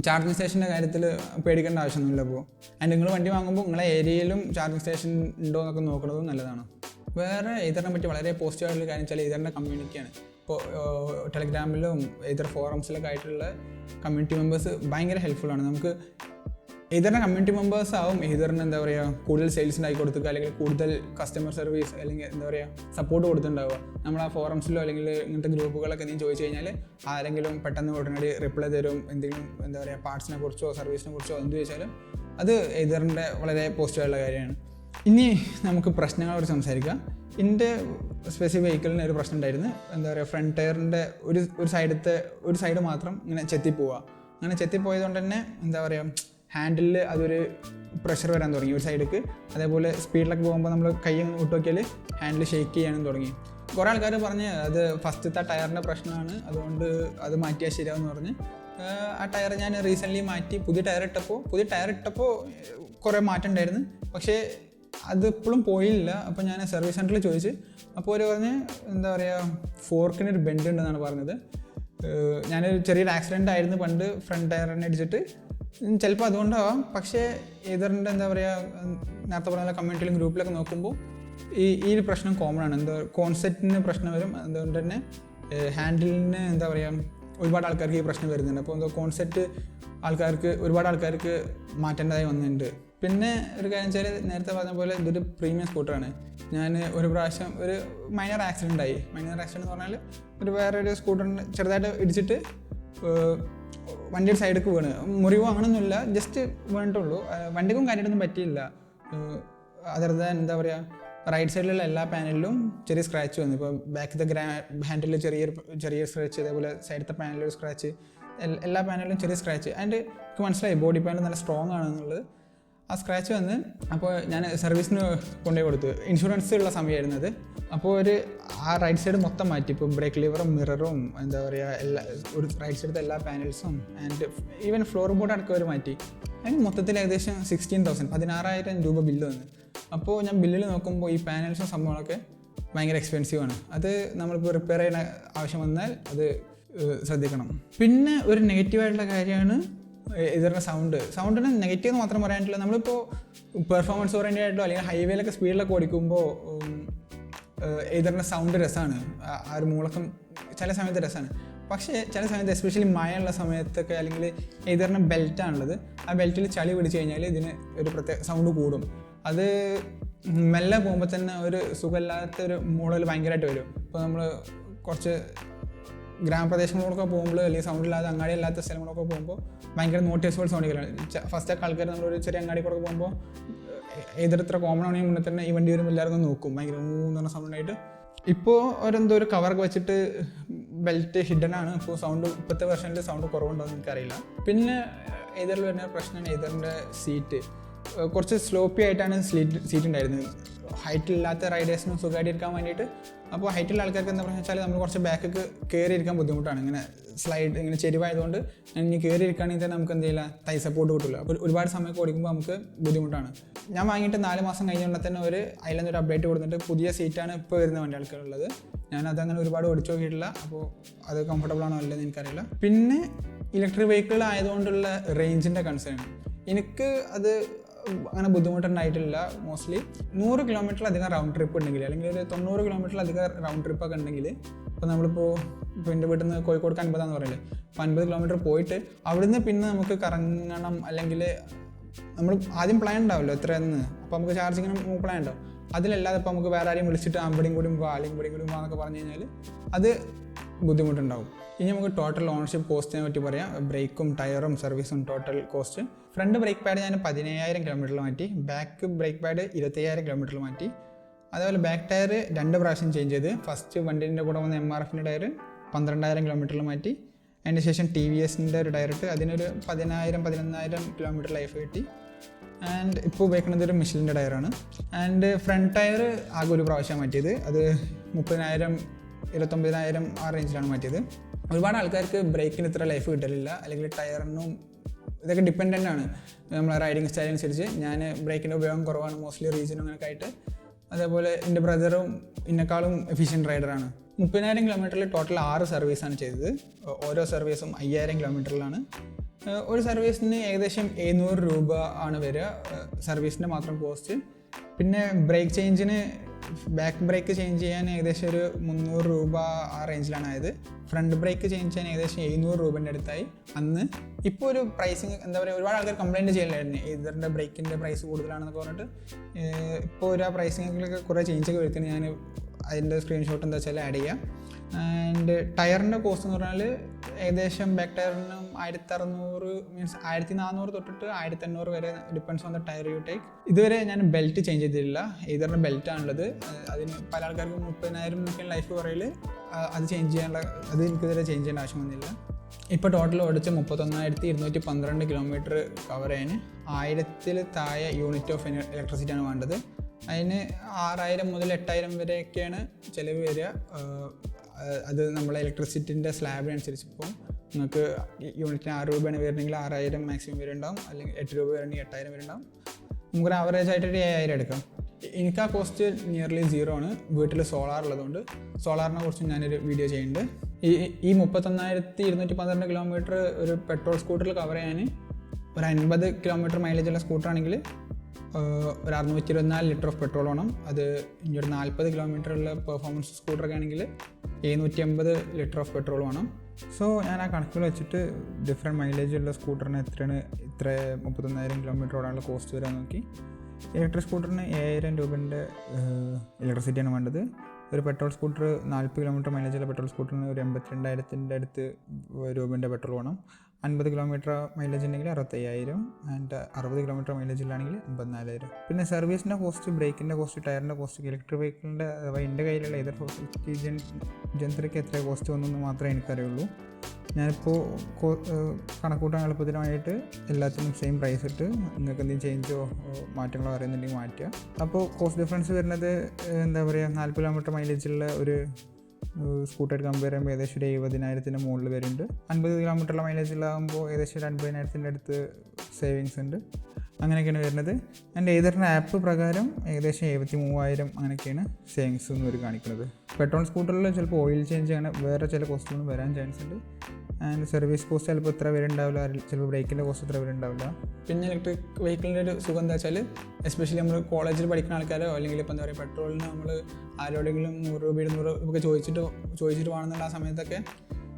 ചാർജിങ് സ്റ്റേഷൻ്റെ കാര്യത്തിൽ പേടിക്കേണ്ട ആവശ്യമൊന്നുമില്ല. അപ്പോൾ ആൻഡ് നിങ്ങൾ വണ്ടി വാങ്ങുമ്പോൾ നിങ്ങളെ ഏരിയയിലും ചാർജിങ് സ്റ്റേഷൻ ഉണ്ടോ എന്നൊക്കെ നോക്കുന്നതും നല്ലതാണ്. വേറെ ഏതറിനെ പറ്റി വളരെ പോസിറ്റീവായിട്ടുള്ള കാര്യം വെച്ചാൽ ഏതറിൻ്റെ കമ്മ്യൂണിറ്റിയാണ്. ഇപ്പോൾ ടെലഗ്രാമിലും ഏതർ ഫോറംസിലൊക്കെ ആയിട്ടുള്ള കമ്മ്യൂണിറ്റി മെമ്പേഴ്സ് ഭയങ്കര ഹെൽപ്ഫുള്ളാണ്. നമുക്ക് ഏതറിൻ്റെ കമ്മ്യൂണിറ്റി മെമ്പേഴ്സ് ആവും ഏതറിന് എന്താ പറയുക കൂടുതൽ സെയിൽസിനായി കൊടുക്കുക, അല്ലെങ്കിൽ കൂടുതൽ കസ്റ്റമർ സർവീസ് അല്ലെങ്കിൽ എന്താ പറയുക സപ്പോർട്ട് കൊടുത്തിട്ടുണ്ടാവുക. നമ്മൾ ആ ഫോറംസിലോ അല്ലെങ്കിൽ ഇങ്ങനത്തെ ഗ്രൂപ്പുകളൊക്കെ നീ ചോദിച്ചു കഴിഞ്ഞാൽ ആരെങ്കിലും പെട്ടെന്ന് ഉടനടി റിപ്ലൈ തരും. എന്തെങ്കിലും എന്താ പറയുക പാർട്സിനെ കുറിച്ചോ സർവീസിനെ കുറിച്ചോ എന്ത് ചോദിച്ചാലും അത് ഏതറിൻ്റെ വളരെ പോസിറ്റീവായുള്ള കാര്യമാണ്. ഇനി നമുക്ക് പ്രശ്നങ്ങളോട് സംസാരിക്കാം. എൻ്റെ സ്പെസിഫിക് വെഹിക്കിളിന് ഒരു പ്രശ്നം ഉണ്ടായിരുന്നു. എന്താ പറയുക ഫ്രണ്ട് ടയറിൻ്റെ ഒരു സൈഡ് മാത്രം ഇങ്ങനെ ചെത്തിപ്പോവുക. അങ്ങനെ ചെത്തിപ്പോയതുകൊണ്ട് തന്നെ എന്താ പറയുക ഹാൻഡിലിൽ അതൊരു പ്രഷർ വരാൻ തുടങ്ങി ഒരു സൈഡിലേക്ക്. അതേപോലെ സ്പീഡിലൊക്കെ പോകുമ്പോൾ നമ്മൾ കൈ വിട്ട് നോക്കിയാൽ ഹാൻഡിൽ ഷെയ്ക്ക് ചെയ്യാനും തുടങ്ങി. കുറേ ആൾക്കാർ പറഞ്ഞ് അത് ഫസ്റ്റത്തെ ടയറിൻ്റെ പ്രശ്നമാണ്, അതുകൊണ്ട് അത് മാറ്റിയാൽ ശരിയാവെന്ന് പറഞ്ഞ് ആ ടയർ ഞാൻ റീസെൻ്റ്ലി മാറ്റി പുതിയ ടയർ ഇട്ടപ്പോൾ കുറേ മാറ്റം ഉണ്ടായിരുന്നു. പക്ഷേ അതിപ്പോഴും പോയില്ല. അപ്പോൾ ഞാൻ സർവീസ് സെൻറ്ററിൽ ചോദിച്ച്, അപ്പോൾ അവർ പറഞ്ഞ് എന്താ പറയുക ഫോർക്കിനൊരു ബെൻഡ് ഉണ്ടെന്നാണ് പറഞ്ഞത്. ഞാനൊരു ചെറിയൊരു ആക്സിഡൻ്റ് ആയിരുന്നു പണ്ട്, ഫ്രണ്ട് ടയറിനെ അടിച്ചിട്ട്. ചിലപ്പോൾ അതുകൊണ്ടാവാം. പക്ഷേ ഏതറിൻ്റെ എന്താ പറയുക നേരത്തെ പറഞ്ഞ കമ്മ്യൂണിറ്റിയിലും ഗ്രൂപ്പിലൊക്കെ നോക്കുമ്പോൾ ഈ ഒരു പ്രശ്നം കോമൺ ആണ്. എന്താ കോൺസെപ്റ്റിന് പ്രശ്നം വരും. അതുകൊണ്ട് തന്നെ ഹാൻഡിലിന് എന്താ പറയുക ഒരുപാട് ആൾക്കാർക്ക് ഈ പ്രശ്നം വരുന്നുണ്ട്. അപ്പോൾ എന്തോ കോൺസെപ്റ്റ് ഒരുപാട് ആൾക്കാർക്ക് മാറ്റേണ്ടതായി വന്നിട്ടുണ്ട്. പിന്നെ ഒരു കാര്യം വെച്ചാൽ നേരത്തെ പറഞ്ഞ പോലെ ഇതൊരു പ്രീമിയം സ്കൂട്ടറാണ്. ഞാൻ ഒരു പ്രാവശ്യം ഒരു മൈനർ ആക്സിഡൻ്റ് ആയി. മൈനർ ആക്സിഡൻറ്റ് എന്ന് പറഞ്ഞാൽ വേറൊരു സ്കൂട്ടറിന് ചെറുതായിട്ട് ഇടിച്ചിട്ട് വണ്ടിയുടെ സൈഡിലേക്ക് വീണ്. മുറിവോ അങ്ങനെയൊന്നുമില്ല, ജസ്റ്റ് വീണിട്ടുള്ളൂ. വണ്ടിക്കും കാര്യമായിട്ടൊന്നും പറ്റിയില്ല. അതർ ദാൻ എന്താ പറയുക റൈറ്റ് സൈഡിലുള്ള എല്ലാ പാനലിലും ചെറിയ സ്ക്രാച്ച് വന്നു. ഇപ്പോൾ ബാക്കിലത്തെ ഹാൻഡിൽ ചെറിയ സ്ക്രാച്ച്, അതേപോലെ സൈഡത്തെ പാനലിൽ സ്ക്രാച്ച്, എല്ലാ പാനലിലും ചെറിയ സ്ക്രാച്ച്. ആൻഡ് എനിക്ക് മനസ്സിലായി ബോഡി പാനൽ നല്ല സ്ട്രോങ് ആണെന്നുള്ളത്. ആ സ്ക്രാച്ച് വന്ന് അപ്പോൾ ഞാൻ സർവീസിന് കൊണ്ടുപോയി കൊടുത്തു. ഇൻഷുറൻസ് ഉള്ള സമയമായിരുന്നു അത്. അപ്പോൾ ആ റൈറ്റ് സൈഡ് മൊത്തം മാറ്റി. ഇപ്പോൾ ബ്രേക്ക് ലിവറും മിററും എന്താ പറയുക ഒരു റൈറ്റ് സൈഡത്തെ എല്ലാ പാനൽസും ആൻഡ് ഈവൻ ഫ്ലോർ ബോർഡ് അടക്കം അവർ മാറ്റി. അതിന് മൊത്തത്തിൽ ഏകദേശം 16,000 16,000 രൂപ ബില്ല് വന്നു. അപ്പോൾ ഞാൻ ബില്ലിൽ നോക്കുമ്പോൾ ഈ പാനൽസും സംഭവങ്ങളൊക്കെ ഭയങ്കര എക്സ്പെൻസീവ് ആണ്. അത് നമ്മളിപ്പോൾ റിപ്പയർ ചെയ്യുന്ന ആവശ്യം വന്നാൽ അത് ശ്രദ്ധിക്കണം. പിന്നെ ഒരു നെഗറ്റീവായിട്ടുള്ള കാര്യമാണ് ഇതിൻ്റെ സൗണ്ടിന് നെഗറ്റീവ് എന്ന് മാത്രം പറയാനില്ല. നമ്മളിപ്പോൾ പെർഫോമൻസ് ഓറിയൻറ്റഡ് ആയിട്ടോ അല്ലെങ്കിൽ ഹൈവേയിലൊക്കെ സ്പീഡിലൊക്കെ ഓടിക്കുമ്പോൾ ഇതിൻ്റെ സൗണ്ട് രസമാണ്. ആ ഒരു മൂളക്കം ചില സമയത്ത് രസമാണ്. പക്ഷേ ചില സമയത്ത് എസ്പെഷ്യലി മഴയുള്ള സമയത്തൊക്കെ അല്ലെങ്കിൽ ഇതിൻ്റെ ബെൽറ്റാണുള്ളത്, ആ ബെൽറ്റിൽ ചളി പിടിച്ച് കഴിഞ്ഞാൽ ഇതിന് ഒരു പ്രത്യേക സൗണ്ട് കൂടും. അത് മെല്ലെ പോകുമ്പോൾ തന്നെ ഒരു സുഖമില്ലാത്തൊരു മൂളൽ ഭയങ്കരമായിട്ട് വരും. ഇപ്പോൾ നമ്മൾ കുറച്ച് ഗ്രാമപ്രദേശങ്ങളിലൊക്കെ പോകുമ്പോൾ അല്ലെങ്കിൽ സൗണ്ട് ഇല്ലാതെ അങ്ങാടി അല്ലാത്ത സ്ഥലങ്ങളൊക്കെ പോകുമ്പോൾ ഭയങ്കര നോട്ടീസബിൾ സൗണ്ടുകളാണ്. ഫസ്റ്റൊക്കെ ആൾക്കാർ നമ്മളൊരു ചെറിയ അങ്ങാടി കൂടെ പോകുമ്പോൾ ഏതൊരുത്ര കോമൺ ആണെങ്കിൽ മുന്നേ തന്നെ ഈ വണ്ടി വരുമ്പോൾ എല്ലാവർക്കും നോക്കും ഭയങ്കര എന്ന് പറഞ്ഞ സൗണ്ടായിട്ട്. ഇപ്പോൾ ഒരു കവറൊക്കെ വെച്ചിട്ട് ബെൽറ്റ് ഹിഡൻ ആണ്. ഇപ്പോൾ സൗണ്ട് ഇപ്പോഴത്തെ വെർഷനിൽ സൗണ്ട് കുറവുണ്ടോ എന്ന് എനിക്കറിയില്ല. പിന്നെ ഏതറിൽ വരുന്ന പ്രശ്നമാണ് ഏതറിൻ്റെ സീറ്റ് കുറച്ച് സ്ലോപ്പി ആയിട്ടാണ് സീറ്റ് ഉണ്ടായിരുന്നത്. ഹൈറ്റില്ലാത്ത റൈഡേഴ്സിനും സുഖമായിട്ട് ഇരിക്കാൻ വേണ്ടിയിട്ട്. അപ്പോൾ ഹൈറ്റുള്ള ആൾക്കാർക്ക് എന്താ പ്രശ്നം വെച്ചാൽ നമ്മൾ കുറച്ച് ബാക്കൊക്കെ കയറി ഇരിക്കാൻ ബുദ്ധിമുട്ടാണ്. ഇങ്ങനെ സ്ലൈഡ് ഇങ്ങനെ ചെരിവായതുകൊണ്ട് ഇനി കയറി ഇരിക്കുകയാണെങ്കിൽ തന്നെ നമുക്ക് എന്ത് ചെയ്യില്ല, തൈ സപ്പോർട്ട് കിട്ടില്ല. അപ്പോൾ ഒരുപാട് സമയമൊക്കെ ഓടിക്കുമ്പോൾ നമുക്ക് ബുദ്ധിമുട്ടാണ്. ഞാൻ വാങ്ങിയിട്ട് 4 മാസം കഴിഞ്ഞുകൊണ്ട് തന്നെ അതിലൊരു അപ്ഡേറ്റ് കൊടുത്തിട്ട് പുതിയ സീറ്റാണ് ഇപ്പോൾ വരുന്ന വണ്ടികൾക്കുള്ളത്. ഞാനതങ്ങനെ ഒരുപാട് ഓടിച്ചു നോക്കിയിട്ടില്ല. അപ്പോൾ അത് കംഫർട്ടബിൾ ആണോ അല്ലെന്ന് എനിക്കറിയില്ല. പിന്നെ ഇലക്ട്രിക് വെഹിക്കിൾ ആയതുകൊണ്ടുള്ള റേഞ്ചിൻ്റെ കൺസേൺ എനിക്ക് അത് അങ്ങനെ ബുദ്ധിമുട്ടുണ്ടായിട്ടില്ല. മോസ്റ്റ്ലി 100 കിലോമീറ്ററിലധികം റൗണ്ട് ട്രിപ്പ് ഉണ്ടെങ്കിൽ അല്ലെങ്കിൽ ഒരു 90 കിലോമീറ്ററിലധികം റൗണ്ട് ട്രിപ്പൊക്കെ ഉണ്ടെങ്കിൽ, ഇപ്പോൾ നമ്മളിപ്പോൾ എൻ്റെ വീട്ടിൽ നിന്ന് കോഴിക്കോട് 50 എന്ന് പറയില്ലേ, അപ്പോൾ 50 കിലോമീറ്റർ പോയിട്ട് അവിടുന്ന് പിന്നെ നമുക്ക് കറങ്ങണം അല്ലെങ്കിൽ നമ്മൾ ആദ്യം പ്ലാൻ ഉണ്ടാവുമല്ലോ എത്രയെന്ന്, അപ്പോൾ നമുക്ക് ചാർജിങ്ങിന് പ്ലാൻ ഉണ്ടാവും. അതിലല്ലാതെ ഇപ്പോൾ നമുക്ക് വേറെ ആരെയും വിളിച്ചിട്ട് അമ്പടിയും കൂടി വാ അല്ലെങ്കിൽ ഇവിടെയും കൂടി വാ എന്നൊക്കെ പറഞ്ഞു കഴിഞ്ഞാൽ അത് ബുദ്ധിമുട്ടുണ്ടാവും. ഇനി നമുക്ക് ടോട്ടൽ ഓണർഷിപ്പ് കോസ്റ്റിനെ പറ്റി പറയാം. ബ്രേക്കും ടയറും സർവീസും total cost. Front brake pad ഞാൻ 17,000 കിലോമീറ്ററിൽ മാറ്റി. ബാക്ക് ബ്രേക്ക് പാഡ് 25,000 കിലോമീറ്ററിൽ മാറ്റി. അതേപോലെ ബാക്ക് ടയർ 2 പ്രാവശ്യം ചേഞ്ച് ചെയ്ത്. ഫസ്റ്റ് വണ്ടീൻ്റെ കൂടെ വന്ന MRFൻ്റെ ടയർ 12,000 കിലോമീറ്ററിൽ മാറ്റി. അതിന് ശേഷം TVSൻ്റെ ഒരു ടയർ ഇട്ട് അതിനൊരു 10,000-11,000 കിലോമീറ്റർ ലൈഫ് കിട്ടി. ആൻഡ് ഇപ്പോൾ ഉപയോഗിക്കുന്നത് ഒരു മിഷലിൻ്റെ ടയറാണ്. ആൻഡ് ഫ്രണ്ട് ടയർ ആകെ ഒരു പ്രാവശ്യം മാറ്റിയത്. അത് 30,000-29,000 ആ റേഞ്ചിലാണ് മാറ്റിയത്. ഒരുപാട് ആൾക്കാർക്ക് ബ്രേക്കിന് ഇത്ര ലൈഫ് കിട്ടലില്ല, അല്ലെങ്കിൽ ടയറിനും ഇതൊക്കെ ഡിപ്പെൻഡൻ്റ് ആണ് നമ്മളെ റൈഡിങ് സ്റ്റൈൽ അനുസരിച്ച്. ഞാൻ ബ്രേക്കിൻ്റെ ഉപയോഗം കുറവാണ് മോസ്റ്റ്ലി റീജിയനും അങ്ങനെയൊക്കെ ആയിട്ട്. അതേപോലെ എൻ്റെ ബ്രദറും എന്നെക്കാളും എഫിഷ്യൻറ്റ് റൈഡറാണ്. 30,000 കിലോമീറ്ററിൽ ടോട്ടൽ 6 സർവീസാണ് ചെയ്തത്. ഓരോ സർവീസും 5,000 കിലോമീറ്ററിലാണ്. ഒരു സർവീസിന് ഏകദേശം 700 രൂപ ആണ് വരിക, സർവീസിൻ്റെ മാത്രം കോസ്റ്റ്. പിന്നെ ബ്രേക്ക് ചേഞ്ചിന് ബാക്ക് ബ്രേക്ക് ചേഞ്ച് ചെയ്യാൻ ഏകദേശം ഒരു 300 രൂപ ആ റേഞ്ചിലാണ് ആയത്. ഫ്രണ്ട് ബ്രേക്ക് ചേഞ്ച് ചെയ്യാൻ ഏകദേശം 700 രൂപേൻ്റെ അടുത്തായി അന്ന്. ഇപ്പോൾ ഒരു പ്രൈസിങ് എന്താ പറയുക, ഒരുപാട് ആൾക്കാർ കംപ്ലയിൻറ്റ് ചെയ്യലായിരുന്നു ഇതിൻ്റെ ബ്രേക്കിൻ്റെ പ്രൈസ് കൂടുതലാണെന്നൊക്കെ പറഞ്ഞിട്ട്. ഇപ്പോൾ ഒരു ആ പ്രൈസിങ്ങിലൊക്കെ കുറേ ചേഞ്ചൊക്കെ വരുത്തുന്നത് ഞാൻ അതിൻ്റെ സ്ക്രീൻഷോട്ട് എന്താ വെച്ചാൽ ആഡ് ചെയ്യാം. ആൻഡ് ടയറിൻ്റെ കോസ്റ്റ് എന്ന് പറഞ്ഞാൽ ഏകദേശം ബാക്ക് ടയറിന് 1,600 മീൻസ് 1,400 തൊട്ടിട്ട് 1,800 വരെ depends on the tyre you take. ഇതുവരെ ഞാൻ ബെൽറ്റ് ചേഞ്ച് ചെയ്തിട്ടില്ല. ഇതിൻ്റെ ബെൽറ്റാണുള്ളത്. അതിന് പല ആൾക്കാർക്കും 30,000 ലൈഫ് പറയൽ അത് ചേഞ്ച് ചെയ്യാനുള്ള അത് എനിക്കിതുവരെ ചേഞ്ച് ചെയ്യേണ്ട ആവശ്യം വന്നില്ല. ഇപ്പോൾ ടോട്ടൽ ഓടിച്ച് 31,212 കിലോമീറ്റർ കവർ ചെയ്യാൻ 1000 താഴെ യൂണിറ്റ് ഓഫ് ഇലക്ട്രിസിറ്റിയാണ് വേണ്ടത്. അതിന് 6,000 മുതൽ 8,000 വരെയൊക്കെയാണ് ചിലവ് വരിക. അത് നമ്മളെ ഇലക്ട്രിസിറ്റിൻ്റെ സ്ലാബിനനുസരിച്ച്. ഇപ്പോൾ നിങ്ങൾക്ക് യൂണിറ്റിന് 6 രൂപയാണ് വരുന്നെങ്കിൽ 6,000 മാക്സിമം വരുന്നുണ്ടാവും, അല്ലെങ്കിൽ 8 രൂപ വരണമെങ്കിൽ 8,000 വരുന്നുണ്ടാവും. നമുക്കൊരു ആവറേജ് ആയിട്ട് ഒരു 7,000 എടുക്കാം. എനിക്ക് ആ കോസ്റ്റ് നിയർലി 0 ആണ്. വീട്ടിൽ സോളാർ ഉള്ളതുകൊണ്ട് സോളാറിനെ കുറിച്ച് ഞാനൊരു വീഡിയോ ചെയ്യുന്നുണ്ട്. ഈ 31,212 കിലോമീറ്റർ ഒരു പെട്രോൾ സ്കൂട്ടറിൽ കവർ ചെയ്യാൻ ഒരു 50 കിലോമീറ്റർ മൈലേജുള്ള സ്കൂട്ടറാണെങ്കിൽ ഒരു 624 ലിറ്റർ ഓഫ് പെട്രോൾ വേണം. അത് ഇനി ഒരു 40 കിലോമീറ്ററുള്ള പെർഫോമൻസ് സ്കൂട്ടറൊക്കെ ആണെങ്കിൽ 750 ലിറ്റർ ഓഫ് പെട്രോൾ വേണം. സോ ഞാൻ ആ കണക്കുകൾ വെച്ചിട്ട് ഡിഫറെൻറ്റ് മൈലേജുള്ള സ്കൂട്ടറിന് എത്രയാണ് 31,000 കിലോമീറ്റർ ഓടാനുള്ള കോസ്റ്റ് വരാൻ നോക്കി. ഇലക്ട്രിക് സ്കൂട്ടറിന് 7,000 രൂപേൻ്റെ ഇലക്ട്രിസിറ്റിയാണ് വേണ്ടത്. ഒരു പെട്രോൾ സ്കൂട്ടർ 40 കിലോമീറ്റർ മൈലേജുള്ള പെട്രോൾ സ്കൂട്ടറിന് ഒരു 82,000 അടുത്ത് രൂപേൻ്റെ പെട്രോൾ വേണം. 50 കിലോമീറ്റർ മൈലേജ് ഉണ്ടെങ്കിൽ 65,000 ആൻഡ് 60 കിലോമീറ്റർ മൈലേജിലാണെങ്കിൽ 54,000. പിന്നെ സർവീസിൻ്റെ കോസ്റ്റ്, ബ്രേക്കിൻ്റെ കോസ്റ്റ്, ടയറിൻ്റെ കോസ്റ്റ്, ഇലക്ട്രിക് വെഹിക്കിളിൻ്റെ എൻ്റെ കയ്യിലുള്ള ഏതൊരു 450 ജെൻത്രയ്ക്ക് എത്ര കോസ്റ്റ് വന്നെന്ന് മാത്രമേ എനിക്കറിയുള്ളൂ. ഞാനിപ്പോൾ കണക്കൂട്ടാൻ എളുപ്പത്തിനായിട്ട് എല്ലാത്തിനും സെയിം പ്രൈസ് ഇട്ട് നിങ്ങൾക്ക് എന്തെങ്കിലും ചേഞ്ചോ മാറ്റങ്ങളോ അറിയുന്നുണ്ടെങ്കിൽ മാറ്റുക. അപ്പോൾ കോസ്റ്റ് ഡിഫറൻസ് വരുന്നത് എന്താ പറയുക, 40 കിലോമീറ്റർ മൈലേജുള്ള ഒരു സ്കൂട്ടറായിട്ട് കമ്പയർ ചെയ്യുമ്പോൾ ഏകദേശം ഒരു 70,000 മുകളിൽ വരുന്നുണ്ട്. 50 കിലോമീറ്ററുള്ള മൈലേജിലാകുമ്പോൾ ഏകദേശം ഒരു 50,000 അടുത്ത് സേവിങ്സ് ഉണ്ട്. അങ്ങനെയൊക്കെയാണ് വരുന്നത്. ആൻഡ് ഏതറിൻ്റെ ആപ്പ് പ്രകാരം ഏകദേശം 73,000 അങ്ങനെയൊക്കെയാണ് സേവിങ്സ് എന്ന് ഒരു കാണിക്കുന്നത്. പെട്രോൾ സ്കൂട്ടറിൽ ചിലപ്പോൾ ഓയിൽ ചേഞ്ച് അങ്ങനെ വേറെ ചില കോസ്റ്റുകളും വരാൻ ചാൻസ് ഉണ്ട്. ആൻഡ് സർവീസ് കോസ്റ്റ് ചിലപ്പോൾ ഇത്ര വരുന്നുണ്ടാവില്ല, ചിലപ്പോൾ ബ്രേക്കിൻ്റെ കോസ്റ്റ് ഇത്ര വരുന്നുണ്ടാവില്ല. പിന്നെ ഇലക്ട്രിക് വെഹിക്കിളിൻ്റെ ഒരു സുഖം എന്താ വെച്ചാൽ, എസ്പെഷ്യലി നമ്മൾ കോളേജിൽ പഠിക്കുന്ന ആൾക്കാരോ അല്ലെങ്കിൽ ഇപ്പോൾ എന്താ പറയുക പെട്രോളിന് നമ്മൾ ആരോടെങ്കിലും 100 രൂപ 200 രൂപ ചോദിച്ചിട്ട് വേണമെന്നുള്ള ആ സമയത്തൊക്കെ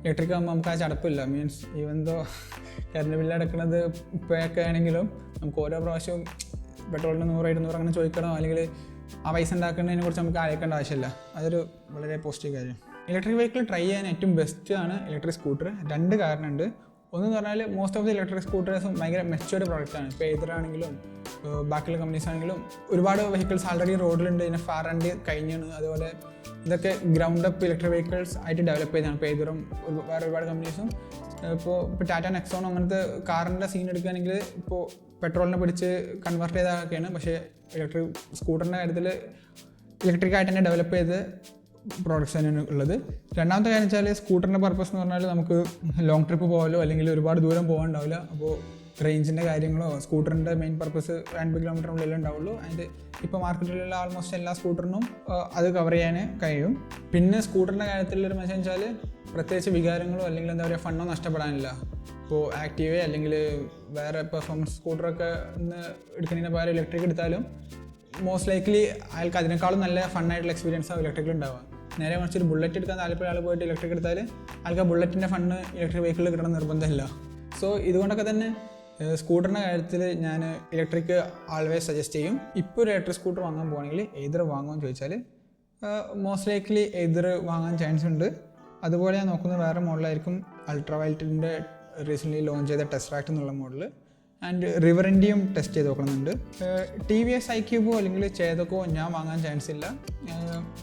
ഇലക്ട്രിക് ആകുമ്പോൾ നമുക്ക് ആ ചടപ്പില്ല. Means even though current bill അടക്കുന്നത് ഇപ്പോഴൊക്കെ ആണെങ്കിലും നമുക്ക് ഓരോ പ്രാവശ്യവും പെട്രോളിന് 100 200 അങ്ങനെ ചോദിക്കണോ അല്ലെങ്കിൽ ആ പൈസ ഉണ്ടാക്കുന്നതിനെ കുറിച്ച് നമുക്ക് ആലോചിക്കേണ്ട ആവശ്യമില്ല. അതൊരു വളരെ പോസിറ്റീവ് കാര്യം. ഇലക്ട്രിക് വെഹിക്കിൾ ട്രൈ ചെയ്യാൻ ഏറ്റവും ബെസ്റ്റ് ആണ് ഇലക്ട്രിക് സ്കൂട്ടർ. 2 കാരണമുണ്ട്. ഒന്നെന്ന് പറഞ്ഞാൽ മോസ്റ്റ് ഓഫ് ദി ഇലക്ട്രിക് സ്കൂട്ടേഴ്സും ഭയങ്കര മെച്ചുവേർഡ് പ്രോഡക്റ്റാണ്. ഇപ്പോൾ ഏതറാണെങ്കിലും ബാക്കിയുള്ള കമ്പനീസ് ആണെങ്കിലും ഒരുപാട് വെഹിക്കിൾസ് ആൾറെഡി റോഡിലുണ്ട്. ഇതിനെ ഫാർ ആൻഡ് കഴിഞ്ഞാണ്. അതുപോലെ ഇതൊക്കെ ഗ്രൗണ്ട് അപ്പ് ഇലക്ട്രിക് വെഹിക്കിൾസ് ആയിട്ട് ഡെവലപ്പ് ചെയ്തതാണ്. ഇപ്പോൾ ഏതറും വേറെ ഒരുപാട് കമ്പനീസും ഇപ്പോൾ ടാറ്റ നെക്സോൺ അങ്ങനത്തെ കാറിൻ്റെ സീൻ എടുക്കുകയാണെങ്കിൽ ഇപ്പോൾ പെട്രോളിനെ പിടിച്ച് കൺവേർട്ട് ചെയ്തൊക്കെയാണ്. പക്ഷേ ഇലക്ട്രിക് സ്കൂട്ടറിൻ്റെ കാര്യത്തിൽ ഇലക്ട്രിക്കായിട്ട് തന്നെ ഡെവലപ്പ് ചെയ്ത് പ്രോഡക്ട്സ് തന്നെയാണ് ഉള്ളത്. രണ്ടാമത്തെ കാര്യം വെച്ചാൽ സ്കൂട്ടറിൻ്റെ പർപ്പസ് എന്ന് പറഞ്ഞാൽ നമുക്ക് ലോങ് ട്രിപ്പ് പോകാനോ അല്ലെങ്കിൽ ഒരുപാട് ദൂരം പോകാനുണ്ടാവില്ല. അപ്പോൾ റേഞ്ചിൻ്റെ കാര്യങ്ങളോ സ്കൂട്ടറിൻ്റെ മെയിൻ പർപ്പസ് 50 കിലോമീറ്ററിനുള്ളിലേ ഉണ്ടാവുള്ളൂ. ആൻഡ് ഇപ്പോൾ മാർക്കറ്റിലുള്ള ആൾമോസ്റ്റ് എല്ലാ സ്കൂട്ടറിനും അത് കവർ ചെയ്യാൻ കഴിയും. പിന്നെ സ്കൂട്ടറിൻ്റെ കാര്യത്തിലൊരു മെച്ചം വെച്ചാൽ പ്രത്യേകിച്ച് വികാരങ്ങളോ അല്ലെങ്കിൽ എന്താ പറയുക ഫണ്ണോ നഷ്ടപ്പെടാനില്ല. ഇപ്പോൾ ആക്റ്റീവേ അല്ലെങ്കിൽ വേറെ പെർഫോമൻസ് സ്കൂട്ടറൊക്കെ ഇന്ന് എടുക്കുന്നതിന് പകരം ഇലക്ട്രിക് എടുത്താലും മോസ്റ്റ് ലൈക്ലി അയാൾക്ക് അതിനേക്കാളും നല്ല ഫണ്ണായിട്ടുള്ള എക്സ്പീരിയൻസ് ആവും ഇലക്ട്രിക്കിൽ ഉണ്ടാവുക. നേരെ മറിച്ച് ഒരു ബുള്ളറ്റ് എടുക്കാൻ താല്പര്യം ആൾ പോയിട്ട് ഇലക്ട്രിക് എടുത്താൽ ആൾക്ക് ആ ബുള്ളറ്റിൻ്റെ ഫണ്ണ് ഇലക്ട്രിക് വെഹിക്കിളിൽ കിട്ടണം നിർബന്ധമില്ല. സോ ഇതുകൊണ്ടൊക്കെ തന്നെ സ്കൂട്ടറിൻ്റെ കാര്യത്തിൽ ഞാൻ ഇലക്ട്രിക് ആൾവേസ് സജസ്റ്റ് ചെയ്യും. ഇപ്പോൾ ഒരു ഇലക്ട്രിക് സ്കൂട്ടർ വാങ്ങാൻ പോകുകയാണെങ്കിൽ ഏതർ വാങ്ങുമെന്ന് ചോദിച്ചാൽ മോസ്റ്റ് ലൈക്ലി ഏതർ വാങ്ങാൻ ചാൻസ് ഉണ്ട്. അതുപോലെ ഞാൻ നോക്കുന്നത് വേറെ മോഡലായിരിക്കും അൾട്രാ വയലറ്റിൻ്റെ റീസെൻ്റ്ലി ലോഞ്ച് ചെയ്ത ടെസ്റാക്ട് എന്നുള്ള മോഡൽ. ആൻഡ് റിവറിൻ്റെയും ടെസ്റ്റ് ചെയ്ത് നോക്കുന്നുണ്ട്. TVS iQube അല്ലെങ്കിൽ ചേതക്കോ ഞാൻ വാങ്ങാൻ ചാൻസ് ഇല്ല.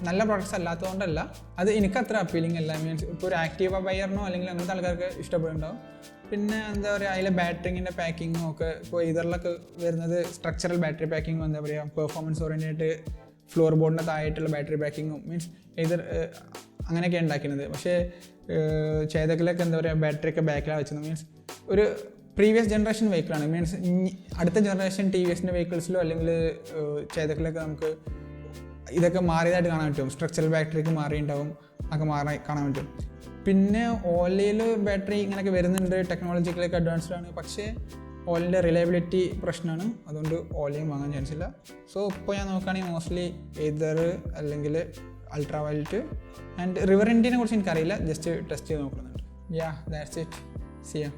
നല്ല പ്രോഡക്റ്റ്സ് അല്ലാത്തതുകൊണ്ടല്ല, അത് എനിക്കത്ര അപ്പീലിംഗ് അല്ല. മീൻസ് ഇപ്പോൾ ഒരു ആക്റ്റീവ ബയറിനോ അല്ലെങ്കിൽ അങ്ങനത്തെ ആൾക്കാർക്ക് ഇഷ്ടപ്പെടുന്നുണ്ടാവും. പിന്നെ എന്താ പറയുക അതിലെ ബാറ്ററിങ്ങിൻ്റെ പാക്കിങ്ങും ഒക്കെ ഇപ്പോൾ ഇതിലൊക്കെ വരുന്നത് സ്ട്രക്ചറൽ ബാറ്ററി പാക്കിങ്ങും എന്താ പറയുക പെർഫോമൻസ് ഓറിയൻറ്റഡ് ഫ്ലോർ ബോർഡിൻ്റെ താഴെയായിട്ടുള്ള ബാറ്ററി പാക്കിങ്ങും മീൻസ് ഇത് അങ്ങനെയൊക്കെ ഉണ്ടാക്കുന്നത്. പക്ഷേ ചേതക്കിലൊക്കെ എന്താ പറയുക ബാറ്ററിയൊക്കെ ബാക്കിലാണ് വെച്ചത്. മീൻസ് ഒരു പ്രീവിയസ് ജനറേഷൻ വെഹിക്കിളാണ്. മീൻസ് അടുത്ത ജനറേഷൻ TVSൻ്റെ വെഹിക്കിൾസിലോ അല്ലെങ്കിൽ ചേതക്കിലൊക്കെ നമുക്ക് ഇതൊക്കെ മാറിയതായിട്ട് കാണാൻ പറ്റും. സ്ട്രക്ചറൽ ബാറ്ററിക്ക് മാറിയിട്ടുണ്ടാവും, ഒക്കെ കാണാൻ പറ്റും. പിന്നെ ഓലയിൽ ബാറ്ററി ഇങ്ങനെയൊക്കെ വരുന്നുണ്ട്, ടെക്നോളജിക്കലൊക്കെ അഡ്വാൻസ്ഡ് ആണ്. പക്ഷേ ഓലയുടെ റിലയബിലിറ്റി പ്രശ്നമാണ്, അതുകൊണ്ട് ഓലയും വാങ്ങാൻ ചാൻസ് ഇല്ല. സോ ഇപ്പോൾ ഞാൻ നോക്കുകയാണെങ്കിൽ മോസ്റ്റ്ലി ഏതർ അല്ലെങ്കിൽ അൾട്രാ വയലറ്റ് ആൻഡ് റിവറിൻ്റിനെ കുറിച്ച് എനിക്കറിയില്ല, ജസ്റ്റ് ടെസ്റ്റ് ചെയ്ത് നോക്കുന്നുണ്ട്. Yeah that's it. See U.